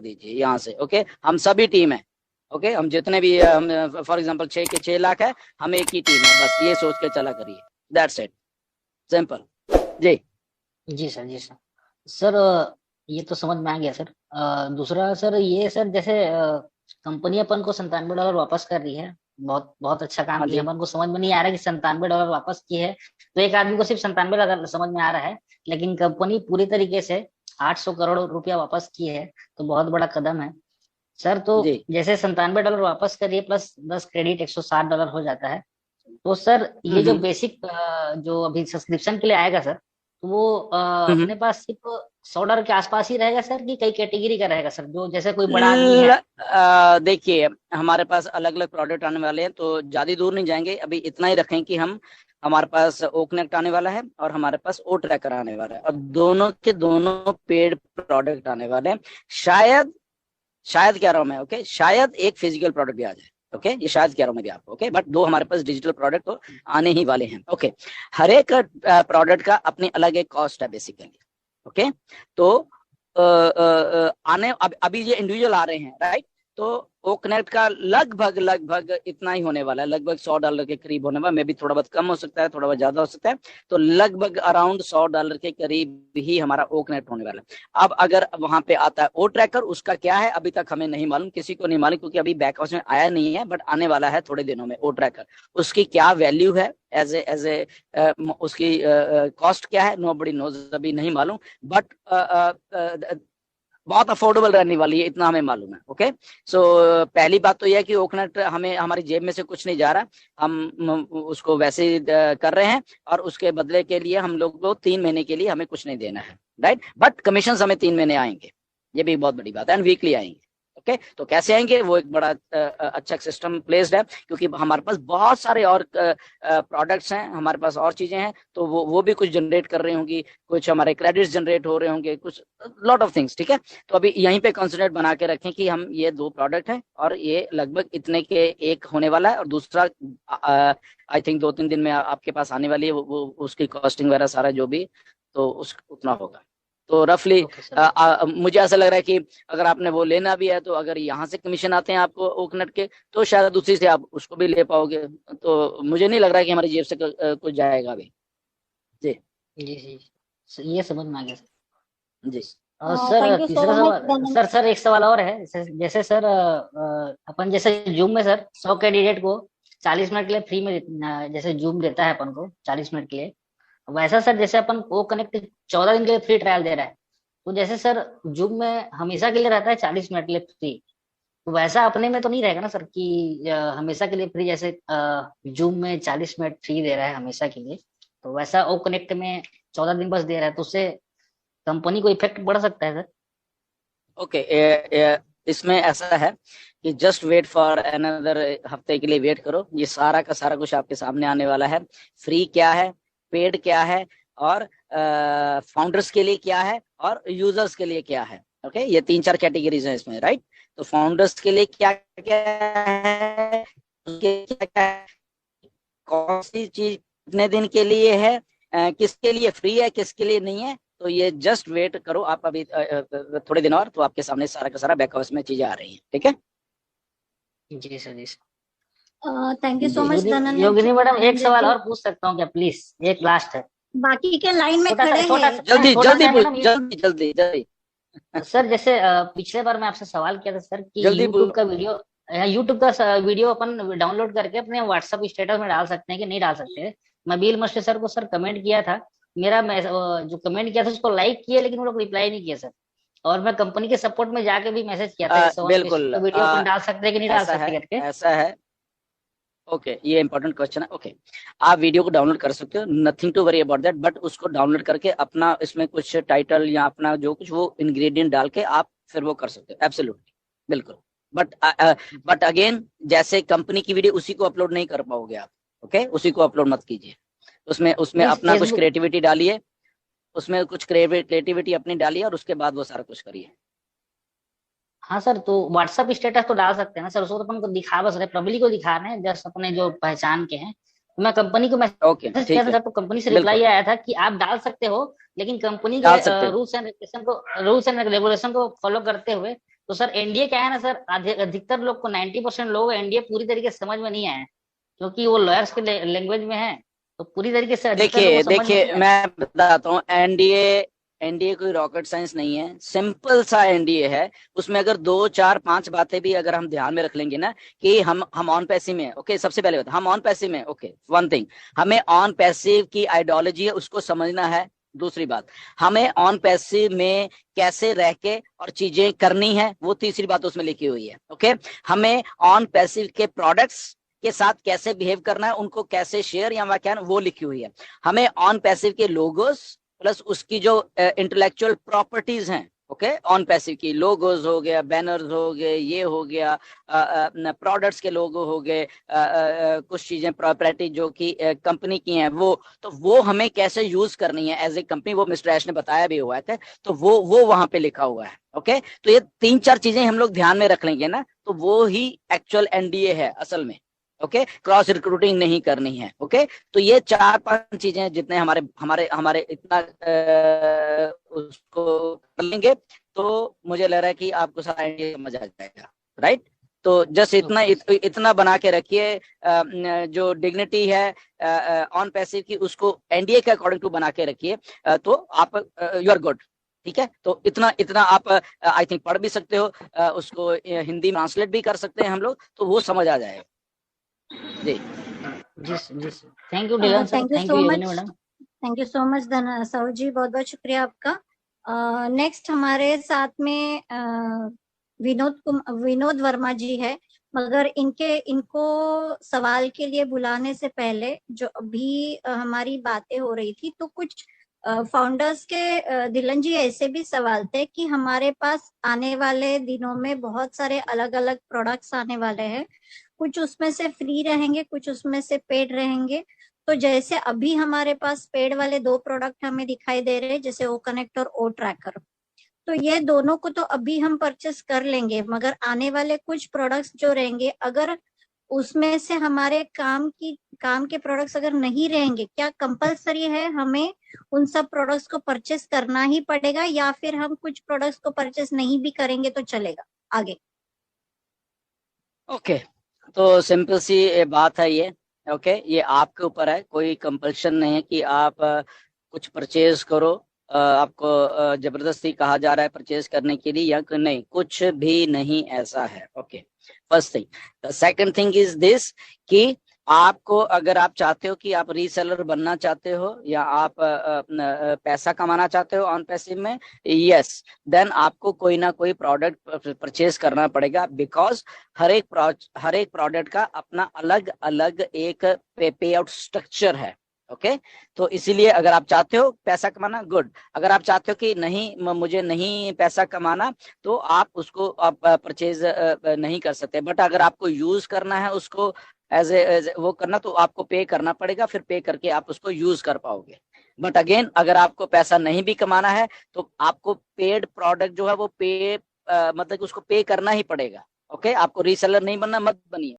दीजिए यहाँ से। ओके, हम सभी टीम है। ओके, हम जितने भी हम फॉर एग्जांपल 6 के 6 लाख है, हम एक ही टीम है, बस ये सोच के चला करिए। That's it, simple. जी जी सर, जी सर। सर ये तो समझ में आ गया सर। दूसरा सर, ये सर जैसे कंपनी अपन को $97 वापस कर रही है, बहुत बहुत अच्छा काम हाँ किया। जी। अपन को समझ में नहीं आ रहा कि $97 वापस की है, तो एक आदमी को सिर्फ $97 समझ में आ रहा है, लेकिन कंपनी पूरी तरीके से 800 करोड़ रुपया वापस की है, तो बहुत बड़ा कदम है सर। तो जी जैसे $97 वापस करिए प्लस 10 क्रेडिट $160 हो जाता है। तो सर ये जो हम्म बेसिक जो अभी सब्सक्रिप्शन के लिए आएगा सर, तो वो हम्म अपने पास सिर्फ $100 के आसपास ही रहेगा सर, कि कई कैटेगरी का रहेगा सर, जो जैसे कोई बड़ा आदमी है। देखिए, हमारे पास अलग अलग प्रोडक्ट आने वाले हैं, तो ज्यादा दूर नहीं जाएंगे, अभी इतना ही रखें कि हम हमारे पास ओ कनेक्ट आने वाला है और हमारे पास ओ ट्रैकर आने वाला है, और दोनों के दोनों पेड प्रोडक्ट आने वाले हैं। शायद शायद कह रहा हूं मैं, ओके, शायद एक फिजिकल प्रोडक्ट भी आ जाए। ओके, ये शायद कह रहा हूं मैं भी आपको, ओके, बट दो हमारे पास डिजिटल प्रोडक्ट तो आने ही वाले हैं। ओके, हर एक प्रोडक्ट का अपनी अलग एक कॉस्ट है बेसिकली। ओके, तो आने अभी ये इंडिविजुअल आ रहे हैं, राइट। तो ओ कनेक्ट का लगभग लगभग इतना ही होने वाला है, लगभग $100 के करीब होने वाला, मे भी थोड़ा बहुत कम हो सकता है, थोड़ा बहुत ज्यादा हो सकता है, तो लगभग अराउंड $100 के करीब ही हमारा ओ कनेक्ट होने वाला है। अब अगर वहां पे आता है ओ ट्रैकर, उसका क्या है अभी तक हमें नहीं मालूम, किसी को नहीं मालूम, क्योंकि अभी बैक हाउस में आया नहीं है, बट आने वाला है थोड़े दिनों में ओ ट्रैकर। उसकी क्या वैल्यू है, एज ए उसकी कॉस्ट क्या है, नो बडी नोज, अभी नहीं मालूम, बट बहुत अफोर्डेबल रहने वाली है, इतना हमें मालूम है। ओके, सो पहली बात तो यह है कि ओकनेट हमें हमारी जेब में से कुछ नहीं जा रहा, हम उसको वैसे ही कर रहे हैं, और उसके बदले के लिए हम लोग को 3 महीने के लिए हमें कुछ नहीं देना है, राइट। बट कमीशन हमें 3 महीने आएंगे, ये भी बहुत बड़ी बात है, एंड वीकली आएंगे। ओके, तो कैसे आएंगे, वो एक बड़ा अच्छा सिस्टम प्लेस्ड है, क्योंकि हमारे पास बहुत सारे और प्रोडक्ट्स हैं, हमारे पास और चीजें हैं, तो वो भी कुछ जनरेट कर रही होंगी, कुछ हमारे क्रेडिट्स जनरेट हो रहे होंगे, कुछ लॉट ऑफ थिंग्स, ठीक है। तो अभी यहीं पे कॉन्सेंट्रेट बना के रखें कि हम ये 2 प्रोडक्ट हैं, और ये लगभग इतने के एक होने वाला है, और दूसरा आई थिंक 2-3 दिन में आपके पास आने वाली है, वो उसकी कॉस्टिंग वगैरह सारा जो भी, तो उस उतना होगा। तो रफली ओके सर। मुझे ऐसा लग रहा है कि अगर आपने वो लेना भी है, तो अगर यहाँ से कमीशन आते हैं आपको ओकनेट के, तो शायद दूसरी से आप उसको भी ले पाओगे, तो मुझे नहीं लग रहा है कि हमारी जेब से कुछ जाएगा अभी। जी जी जी, ये समझ में आ गया सर। जी और सर थैंक यू सो तीसरा मच सवाल, धनंजय। सर एक सवाल और है। जैसे सर अपन जैसे जूम में सर 100 कैंडिडेट को 40 मिनट के लिए फ्री में जैसे जूम देता है अपन को 40 मिनट के लिए, वैसा सर जैसे अपन को कनेक्ट 14 दिन के लिए फ्री ट्रायल दे रहा है, तो जैसे सर जूम में हमेशा के लिए रहता है 40 मिनट के लिए फ्री, तो वैसा अपने में तो नहीं रहेगा ना सर कि हमेशा के लिए फ्री, जैसे जूम में 40 मिनट फ्री दे रहा है हमेशा के लिए, तो वैसा ओ कनेक्ट में 14 दिन बस दे रहा है, तो उससे कंपनी को इफेक्ट पड़ सकता है सर। ओके, इसमें ऐसा है कि जस्ट वेट फॉर अनदर हफ्ते के लिए वेट करो, ये सारा का सारा कुछ आपके सामने आने वाला है। फ्री क्या है, पेड क्या है, और फाउंडर्स के लिए क्या है, और यूजर्स के लिए क्या है। ओके, ये 3-4 कैटेगरीज हैं इसमें, राइट। तो फाउंडर्स के लिए क्या क्या है, उसके क्या क्या है, कौन सी चीज कितने दिन के लिए है, किसके लिए फ्री है, किसके लिए नहीं है, तो ये जस्ट वेट करो आप अभी थोड़े दिन और, तो आपके सामने सारा का सारा बैक हाउस में चीजें आ रही हैं, ठीक है। जी सर, जी सर। थैंक यू सो जी मच योगिनी मैडम, एक धनंजय सवाल जी। और पूछ सकता हूँ क्या प्लीज? एक लास्ट है, बाकी के लाइन में छोटा सा, खड़े छोटा हैं। सा, जल्दी छोटा जल्दी सा है मैडम। जल्दी जल्दी जल्दी सर जैसे पिछले बार मैं आपसे सवाल किया था सर कि जल्दी यूट्यूब का वीडियो, यूट्यूब का वीडियो अपन डाउनलोड करके अपने व्हाट्सएप स्टेटस में डाल सकते हैं कि नहीं डाल सकते? मैं बील मस्टर सर को सर कमेंट किया था, मेरा जो कमेंट किया था उसको लाइक किया, लेकिन वो लोग रिप्लाई नहीं किया सर। और मैं कंपनी के सपोर्ट में जाके भी मैसेज किया था कि सोहन बिल्कुल, का वीडियो अपन डाल सकते हैं कि नहीं डाल ऐसा है, सकते करके। ऐसा है। ओके, ये इंपॉर्टेंट क्वेश्चन है। ओके, आप वीडियो को डाउनलोड कर सकते हो, nothing to worry about that, but उसको डाउनलोड करके अपना इसमें कुछ टाइटल या अपना जो कुछ वो इंग्रेडिएंट डाल के आप फिर वो कर सकते हो, एब्सोल्युटली, बिल्कुल। बट बट अगेन, जैसे कंपनी की वीडियो उसी को अपलोड नहीं कर पाओगे आप। ओके, उसी को अपलोड मत कीजिए, उसमें उसमें नहीं अपना कुछ फेसबुक। क्रिएटिविटी डालिए, उसमें कुछ क्रिएटिविटी अपनी डालिए, और उसके बाद वो सारा कुछ करिए। हाँ सर, तो व्हाट्सएप स्टेटस तो डाल सकते हैं ना सर, उसको तो अपन को दिखा बस रहे, पब्लिक को दिखा रहे हैं, जस्ट अपने जो पहचान के हैं। तो मैं कंपनी को ओके, मैसेज किया ठीक था है, सर, तो कंपनी से बिल्कुल रिप्लाई आया था कि आप डाल सकते हो, लेकिन कंपनी के डाल सकते हो। रूल्स एंड रेगुलेशन को फॉलो करते हुए तो सर एनडीए क्या है ना सर, अधिकतर लोग को 90% लोग एनडीए पूरी तरीके से समझ में नहीं आए, क्योंकि वो लॉयर्स के लैंग्वेज में है, तो पूरी तरीके से अधिकतर लोग को देखिए समझ में नहीं देखिए आता। मैं बताता हूँ, एनडीए एनडीए कोई रॉकेट साइंस नहीं है, सिंपल सा एनडीए है। उसमें अगर 2 4 5 बातें भी अगर हम ध्यान में रख लेंगे ना, कि हम ऑन पैसिव में, ओके, सबसे पहले बात हम ऑन पैसिव में, ओके, वन थिंग, हमें ऑन पैसिव की आइडियोलॉजी है उसको समझना है। दूसरी बात, हमें ऑन पैसिव में कैसे रह के और चीजें करनी है, वो तीसरी बात उसमें लिखी हुई है। ओके, हमें ऑन पैसिव के प्रोडक्ट्स के साथ कैसे बिहेव करना है, उनको कैसे शेयर या व्याख्यान, वो लिखी हुई है। हमें ऑन पैसिव के लोगोस प्लस उसकी जो इंटेलेक्चुअल प्रॉपर्टीज हैं, ओके, ऑन पैसिव की लोगोस हो गया, बैनर्स हो गए, ये हो गया, प्रोडक्ट्स के लोगो हो गए, कुछ चीजें प्रॉपर्टी जो कि कंपनी की हैं, वो हमें कैसे यूज करनी है एज ए कंपनी, वो मिस्टर ऐश ने बताया भी हुआ है, तो वो वहां पे लिखा हुआ है। ओके, तो ये 3 4 चीजें हम लोग ध्यान में रख लेंगे ना, तो वो ही एक्चुअल एनडीए है असल में। ओके, क्रॉस रिक्रूटिंग नहीं करनी है। ओके, तो ये 4 5 चीजें जितने हमारे हमारे हमारे इतना उसको कर लेंगे, तो मुझे लग रहा है कि आपको सारा आइडिया समझ आ जाएगा, राइट। तो जस्ट इतना बना के रखिए, जो डिग्निटी है ऑन पैसिव की, उसको एनडीए के अकॉर्डिंग टू बना के रखिए, तो आप यू आर गुड। ठीक है, तो इतना इतना आप आई थिंक पढ़ भी सकते हो, उसको हिंदी में ट्रांसलेट भी कर सकते हैं हम लोग, तो वो समझ आ जाएगा। जी जी जी sir, thank you Dhillon sir, thank you thank so you much, madam. Thank you so much धन सर जी, बहुत बहुत शुक्रिया आपका। नेक्स्ट हमारे साथ में विनोद वर्मा जी है, मगर इनको सवाल के लिए बुलाने से पहले जो अभी हमारी बातें हो रही थी, तो कुछ फाउंडर्स के दिलन जी ऐसे भी सवाल थे कि हमारे पास आने वाले दिनों में बहुत सारे अलग अलग प्रोडक्ट्स आने वाले हैं, कुछ उसमें से फ्री रहेंगे, कुछ उसमें से पेड रहेंगे। तो जैसे अभी हमारे पास पेड वाले 2 प्रोडक्ट हमें दिखाई दे रहे हैं, जैसे ओ कनेक्ट और ओ ट्रैकर, तो ये दोनों को तो अभी हम परचेस कर लेंगे, मगर आने वाले कुछ प्रोडक्ट्स जो रहेंगे, अगर उसमें से हमारे काम के प्रोडक्ट्स अगर नहीं रहेंगे, क्या कंपलसरी है हमें उन सब प्रोडक्ट्स को परचेस करना ही पड़ेगा, या फिर हम कुछ प्रोडक्ट्स को परचेस नहीं भी करेंगे तो चलेगा आगे? ओके, तो सिंपल सी बात है ये। ओके, ये आपके ऊपर है, कोई कंपल्शन नहीं है कि आप कुछ परचेज करो, आपको जबरदस्ती कहा जा रहा है परचेज करने के लिए या नहीं, कुछ भी नहीं ऐसा है। Okay, first thing. Second thing is this कि आपको, अगर आप चाहते हो कि आप रीसेलर बनना चाहते हो या आप पैसा कमाना चाहते हो ऑन पैसिव में, यस, देन आपको कोई ना कोई प्रोडक्ट परचेज करना पड़ेगा, बिकॉज हर एक प्रोडक्ट का अपना अलग अलग एक पे आउट स्ट्रक्चर है। ओके, तो इसीलिए अगर आप चाहते हो पैसा कमाना, गुड। अगर आप चाहते हो कि नहीं, मुझे नहीं पैसा कमाना, तो आप उसको आप परचेज नहीं कर सकते। बट अगर आपको यूज करना है उसको एज ए वो करना, तो आपको पे करना पड़ेगा, फिर पे करके आप उसको यूज कर पाओगे। बट अगेन, अगर आपको पैसा नहीं भी कमाना है, तो आपको पेड प्रोडक्ट जो है वो मतलब उसको पे करना ही पड़ेगा। ओके, आपको रीसेलर नहीं बनना, मत बनिए।